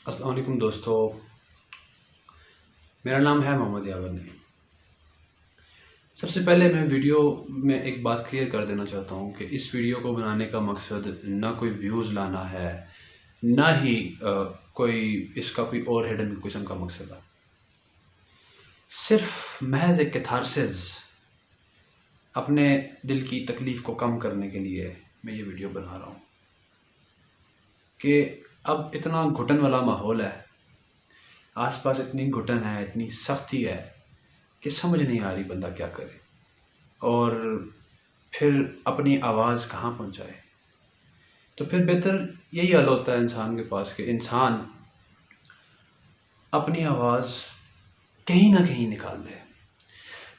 अस्सलाम वालेकुम दोस्तों, मेरा नाम है मोहम्मद यावर नईम। सबसे पहले मैं वीडियो में एक बात क्लियर कर देना चाहता हूँ कि इस वीडियो को बनाने का मकसद ना कोई व्यूज़ लाना है, ना ही कोई इसका कोई और हिडन किस्म का मकसद है। सिर्फ महज एक कैथारसिस, अपने दिल की तकलीफ़ को कम करने के लिए मैं ये वीडियो बना रहा हूँ कि अब इतना घुटन वाला माहौल है, आसपास इतनी घुटन है, इतनी सख्ती है कि समझ नहीं आ रही बंदा क्या करे और फिर अपनी आवाज़ कहाँ पहुँचाए। तो फिर बेहतर यही हल होता है इंसान के पास कि इंसान अपनी आवाज़ कहीं ना कहीं निकाल दे,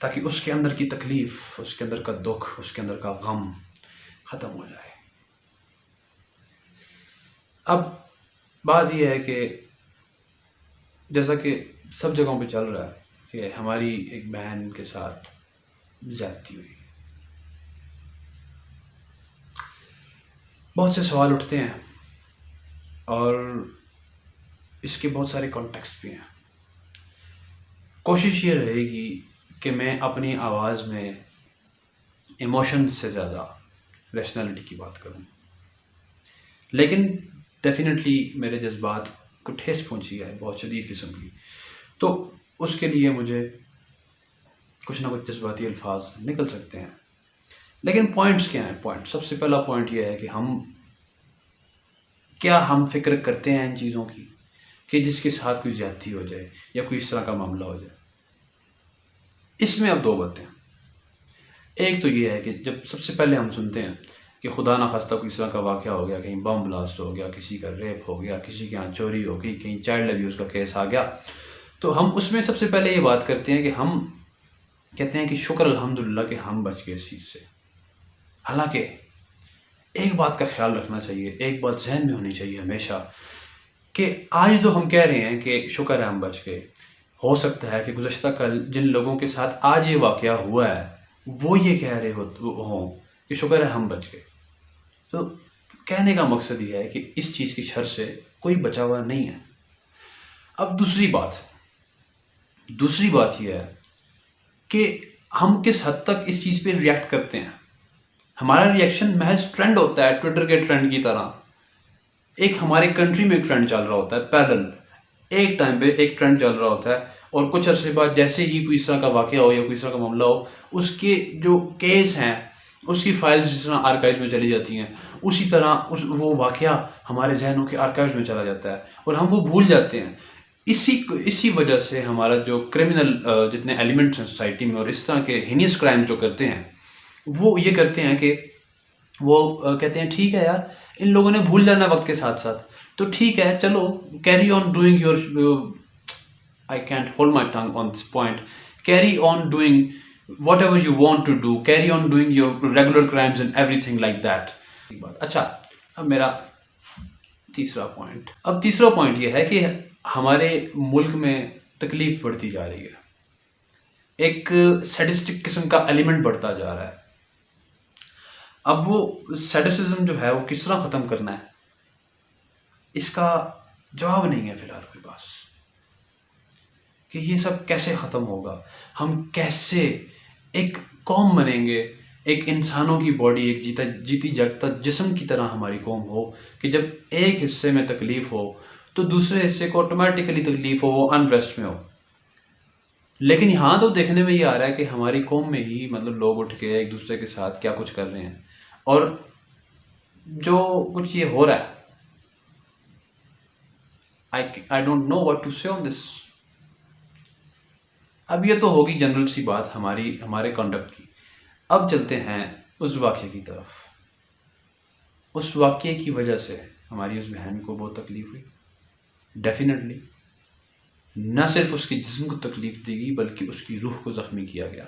ताकि उसके अंदर की तकलीफ़, उसके अंदर का दुख, उसके अंदर का गम ख़त्म हो जाए। अब बात यह है कि जैसा कि सब जगहों पे चल रहा है कि हमारी एक बहन के साथ ज़्यादती हुई। बहुत से सवाल उठते हैं और इसके बहुत सारे कॉन्टेक्स्ट भी हैं। कोशिश ये रहेगी कि मैं अपनी आवाज़ में इमोशंस से ज़्यादा रैशनैलिटी की बात करूं, लेकिन डेफिनेटली मेरे जज्बात को ठेस पहुंची है बहुत शदीद किस्म की, तो उसके लिए मुझे कुछ ना कुछ जज्बाती अल्फाज निकल सकते हैं। लेकिन पॉइंट्स क्या हैं? पॉइंट, सबसे पहला पॉइंट यह है कि हम फ़िक्र करते हैं इन चीज़ों की कि जिसके साथ कोई ज़्यादती हो जाए या कोई इस तरह का मामला हो जाए। इसमें अब दो बातें हैं। एक तो ये है कि जब सबसे पहले हम सुनते हैं कि खुदा ना खास्ता कोई इस तरह का वाक़या हो गया, कहीं बम ब्लास्ट हो गया, किसी का रेप हो गया, किसी के यहाँ चोरी हो गई, कहीं चाइल्ड अब्यूज़ का केस आ गया, तो हम उसमें सबसे पहले ये बात करते हैं कि हम कहते हैं कि शुक्र अल्हम्दुलिल्लाह कि हम बच गए इस चीज़ से। हालाँकि एक बात का ख़्याल रखना चाहिए, एक बात ज़हन में होनी चाहिए हमेशा कि आज जो हम कह रहे हैं कि शुक्र है हम बच गए, हो सकता है कि गुज़श्ता कल जिन लोगों के साथ आज ये वाक़या हुआ है, वो ये कह रहे हों कि शुक्र है हम बच गए। तो कहने का मकसद ये है कि इस चीज़ की शर से कोई बचा हुआ नहीं है। अब दूसरी बात ये है कि हम किस हद तक इस चीज़ पे रिएक्ट करते हैं। हमारा रिएक्शन महज ट्रेंड होता है, ट्विटर के ट्रेंड की तरह। एक हमारे कंट्री में एक ट्रेंड चल रहा होता है पैरेलल, एक टाइम पे एक ट्रेंड चल रहा होता है और कुछ अरसे बाद जैसे ही कोई इस तरह का वाक़या हो या कोई इस तरह का मामला हो, उसके जो केस हैं, उसकी फाइल्स जिस तरह आर्काइव्स में चली जाती हैं, उसी तरह वो वाक़या हमारे ज़हनों के आर्काइव्स में चला जाता है और हम वो भूल जाते हैं। इसी वजह से हमारा जो क्रिमिनल जितने एलिमेंट्स हैं सोसाइटी में और इस तरह के हीनियस क्राइम्स जो करते हैं, वो ये करते हैं कि वो कहते हैं ठीक है यार, इन लोगों ने भूल जाना वक्त के साथ साथ, तो ठीक है चलो carry on doing your, I can't hold my tongue on this point, carry on doing whatever you want to do, carry on doing your regular crimes and everything like that. अच्छा, अब मेरा तीसरा point ये है कि हमारे मुल्क में तकलीफ बढ़ती जा रही है, एक सैडिस्टिक किस्म का एलिमेंट बढ़ता जा रहा है। अब वो सैडिसिज्म जो है वो किस तरह ख़त्म करना है, इसका जवाब नहीं है फ़िलहाल मेरे पास कि ये सब कैसे ख़त्म होगा, हम कैसे एक कौम बनेंगे, एक इंसानों की बॉडी, एक जीती जागता जिस्म की तरह हमारी कौम हो कि जब एक हिस्से में तकलीफ़ हो तो दूसरे हिस्से को ऑटोमेटिकली तकलीफ़ हो, वो अनरेस्ट में हो। लेकिन यहाँ तो देखने में ये आ रहा है कि हमारी कौम में ही मतलब लोग उठ के एक दूसरे के साथ क्या कुछ कर रहे हैं और जो कुछ ये हो रहा है, I don't know what to say on this. अब ये तो होगी जनरल सी बात हमारे कंडक्ट की। अब चलते हैं उस वाक़ये की तरफ। उस वाक़ये की वजह से हमारी उस बहन को बहुत तकलीफ़ हुई, डेफिनेटली। न सिर्फ उसके जिस्म को तकलीफ़ देगी बल्कि उसकी रूह को ज़ख्मी किया गया।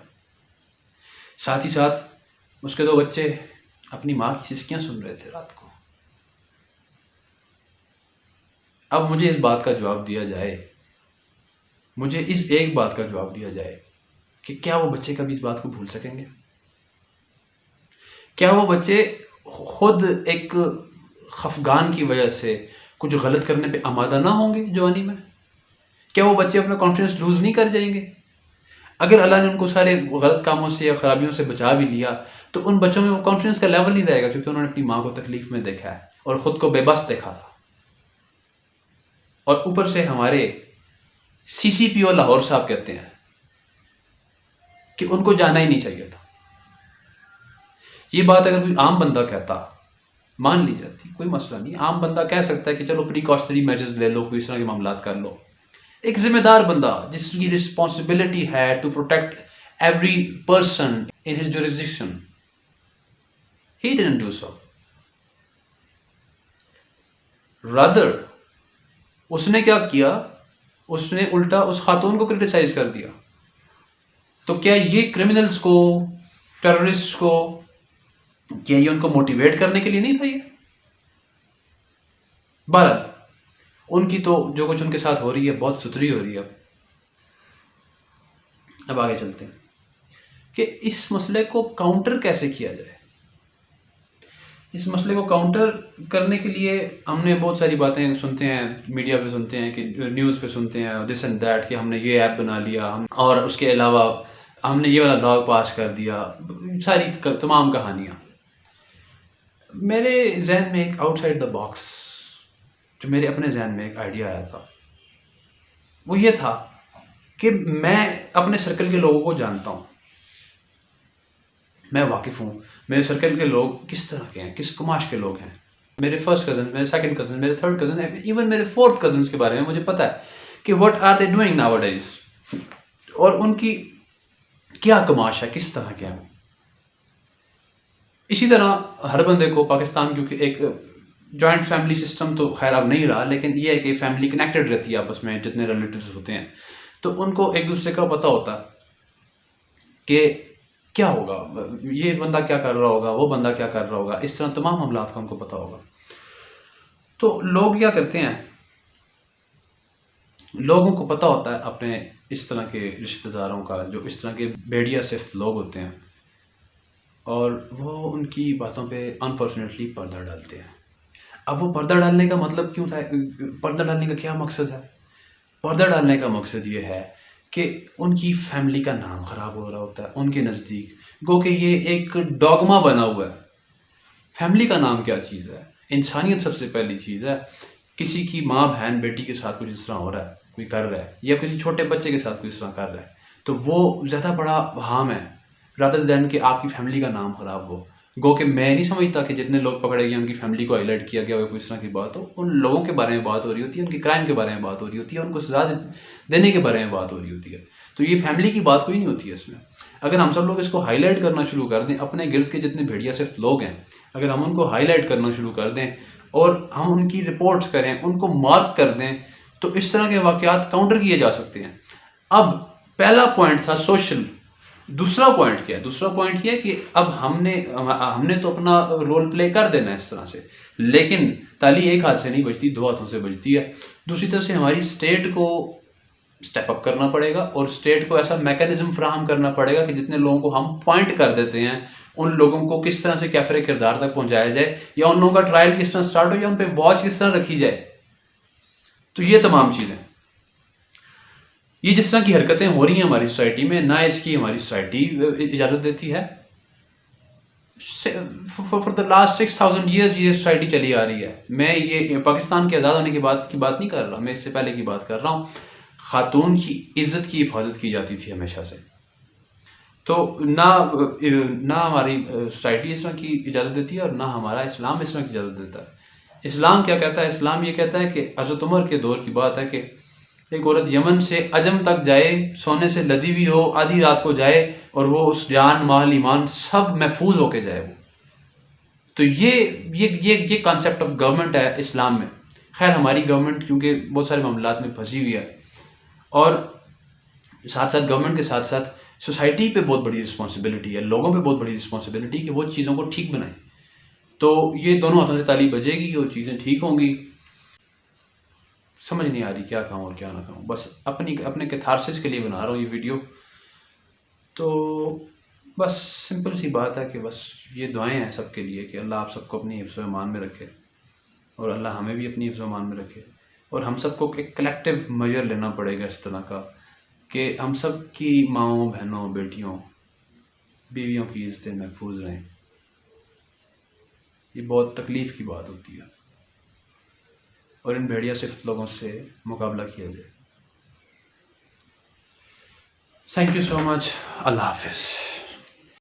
साथ ही साथ उसके दो बच्चे अपनी माँ की सिसकियाँ सुन रहे थे रात को। अब मुझे इस बात का जवाब दिया जाए, मुझे इस एक बात का जवाब दिया जाए कि क्या वो बच्चे कभी इस बात को भूल सकेंगे? क्या वो बच्चे खुद एक खफगान की वजह से, कुछ गलत करने पे आमादा ना होंगे जवानी में? क्या वो बच्चे अपना कॉन्फिडेंस लूज़ नहीं कर जाएंगे? अगर अल्लाह ने उनको सारे गलत कामों से या खराबियों से बचा भी लिया तो उन बच्चों में वो कॉन्फिडेंस का लेवल नहीं रहेगा, क्योंकि उन्होंने अपनी माँ को तकलीफ में देखा है और ख़ुद को बेबस देखा था। और ऊपर से हमारे सीसीपीओ लाहौर साहब कहते हैं कि उनको जाना ही नहीं चाहिए था। ये बात अगर कोई आम बंदा कहता मान ली जाती, कोई मसला नहीं। आम बंदा कह सकता है कि चलो प्रिकॉशनरी मेजर्स ले लो, कोई इस तरह के मामलात कर लो। एक जिम्मेदार बंदा जिसकी रिस्पॉन्सिबिलिटी है to protect every person in his jurisdiction, he didn't do so. Rather उसने क्या किया, उसने उल्टा उस खातून को क्रिटिसाइज कर दिया। तो क्या ये क्रिमिनल्स को, टेररिस्ट को, क्या ये उनको मोटिवेट करने के लिए नहीं था? ये बहरहाल उनकी तो जो कुछ उनके साथ हो रही है बहुत सुथरी हो रही है। अब आगे चलते हैं कि इस मसले को काउंटर कैसे किया जाए। इस मसले को काउंटर करने के लिए हमने बहुत सारी बातें सुनते हैं, मीडिया पे सुनते हैं, कि न्यूज़ पे सुनते हैं, दिस एंड दैट, कि हमने ये ऐप बना लिया हम, और उसके अलावा हमने ये वाला लॉ पास कर दिया, सारी तमाम कहानियाँ। मेरे जहन में एक आउटसाइड द बॉक्स, जो मेरे अपने जहन में एक आइडिया आया था, वो ये था कि मैं अपने सर्कल के लोगों को जानता हूँ, मैं वाकिफ़ हूँ मेरे सर्कल के लोग किस तरह के हैं, किस कुमाश के लोग हैं। मेरे फर्स्ट कज़न, मेरे सेकंड कज़न, मेरे थर्ड कज़न, इवन मेरे फोर्थ कज़न्स के बारे में मुझे पता है कि what are they doing nowadays, और उनकी क्या कमाश है, किस तरह के हैं। इसी तरह हर बंदे को पाकिस्तान, क्योंकि एक जॉइंट फैमिली सिस्टम तो खैर अब नहीं रहा, लेकिन ये है कि फैमिली कनेक्टेड रहती है आपस में, जितने रिलेटिव्स होते हैं, तो उनको एक दूसरे का पता होता कि क्या होगा, ये बंदा क्या कर रहा होगा, वो बंदा क्या कर रहा होगा, इस तरह तमाम मामलात का उनको पता होगा। तो लोग क्या करते हैं, लोगों को पता होता है अपने इस तरह के रिश्तेदारों का, जो इस तरह के भेड़िया सिफ्त लोग होते हैं, और वो उनकी बातों पे अनफॉर्चुनेटली पर्दा डालते हैं। अब वो पर्दा डालने का मतलब क्यों था, पर्दा डालने का क्या मकसद है? पर्दा डालने का मकसद ये है कि उनकी फैमिली का नाम ख़राब हो रहा होता है उनके नज़दीक, गो कि ये एक डॉगमा बना हुआ है। फैमिली का नाम क्या चीज़ है? इंसानियत सबसे पहली चीज़ है। किसी की माँ बहन बेटी के साथ कुछ इस तरह हो रहा है, कोई कर रहा है, या किसी छोटे बच्चे के साथ कुछ इस तरह कर रहा है, तो वो ज़्यादा बड़ा हार्म है रादर दैन कि आपकी फैमिली का नाम ख़राब हो। गो कि मैं नहीं समझता कि जितने लोग पकड़े गए उनकी फैमिली को हाईलाइट किया गया हो, कोई इस तरह की बात हो। उन लोगों के बारे में बात हो रही होती है, उनके क्राइम के बारे में बात हो रही होती है, उनको सजा देने के बारे में बात हो रही होती है। तो ये फैमिली की बात कोई नहीं होती है इसमें। अगर हम सब लोग इसको हाईलाइट करना शुरू कर दें, अपने गिर्द के जितने भेड़िया सिर्फ लोग हैं, अगर हम उनको हाईलाइट करना शुरू कर दें और हम उनकी रिपोर्ट्स करें, उनको मार्क कर दें, तो इस तरह के वाक़यात काउंटर किए जा सकते हैं। अब पहला पॉइंट था सोशल। दूसरा पॉइंट क्या है? दूसरा पॉइंट ये है कि अब हमने तो अपना रोल प्ले कर देना है इस तरह से, लेकिन ताली एक हाथ से नहीं बजती, दो हाथों से बजती है। दूसरी तरफ से हमारी स्टेट को स्टेप अप करना पड़ेगा, और स्टेट को ऐसा मैकेनिज्म फ्राहम करना पड़ेगा कि जितने लोगों को हम पॉइंट कर देते हैं, उन लोगों को किस तरह से कैफरे किरदार तक पहुंचाया जाए, या उन लोगों का ट्रायल किस तरह स्टार्ट हो, या उन पर वॉच किस तरह रखी जाए। तो ये तमाम चीज़ें, ये जिस तरह की हरकतें हो रही हैं हमारी सोसाइटी में, ना इसकी हमारी सोसाइटी इजाज़त देती है। फॉर द लास्ट 6000 ईयर्स ये सोसाइटी चली आ रही है। मैं ये पाकिस्तान के आज़ाद होने की बात नहीं कर रहा, मैं इससे पहले की बात कर रहा हूँ। खातून की इज़्ज़त की हिफाजत की जाती थी हमेशा से। तो ना हमारी सोसाइटी इस तरह की इजाज़त देती है, और ना हमारा इस्लाम इस तरह की इजाज़त देता है। इस्लाम क्या कहता है? इस्लाम ये कहता है कि हज़रत उमर के दौर की बात है कि एक औरत यमन से अजम तक जाए, सोने से लदी हुई हो, आधी रात को जाए, और वो उस जान माल ईमान सब महफूज होके जाए वो। तो ये कॉन्सेप्ट ऑफ गवर्नमेंट है इस्लाम में। खैर हमारी गवर्नमेंट क्योंकि बहुत सारे मामलात में फंसी हुई है, और साथ साथ गवर्नमेंट के साथ साथ सोसाइटी पे बहुत बड़ी रिस्पॉन्सिबिलिटी है, लोगों पे बहुत बड़ी रिस्पॉन्सिबिलिटी कि वो चीज़ों को ठीक बनाएं। तो ये दोनों हाथों से ताली बजेगी और चीज़ें ठीक होंगी। समझ नहीं आ रही क्या कहूँ और क्या ना कहूँ, बस अपने कैथारसिस के लिए बना रहा हूँ ये वीडियो। तो बस सिंपल सी बात है कि बस ये दुआएं हैं सबके लिए कि अल्लाह आप सबको अपनी हिफ्ज़-ओ-ईमान में रखे, और अल्लाह हमें भी अपनी हिफ्ज़ अमान में रखे। और हम सबको एक कलेक्टिव मेजर लेना पड़ेगा इस तरह का कि हम सब की माँओं, बहनों, बेटियों, बीवियों की इज़्ज़तें महफूज रहें। ये बहुत तकलीफ़ की बात होती है और इन भेड़िया सिफ्त लोगों से मुकाबला किया जाए। Thank you so much. अल्लाह हाफ़िज़।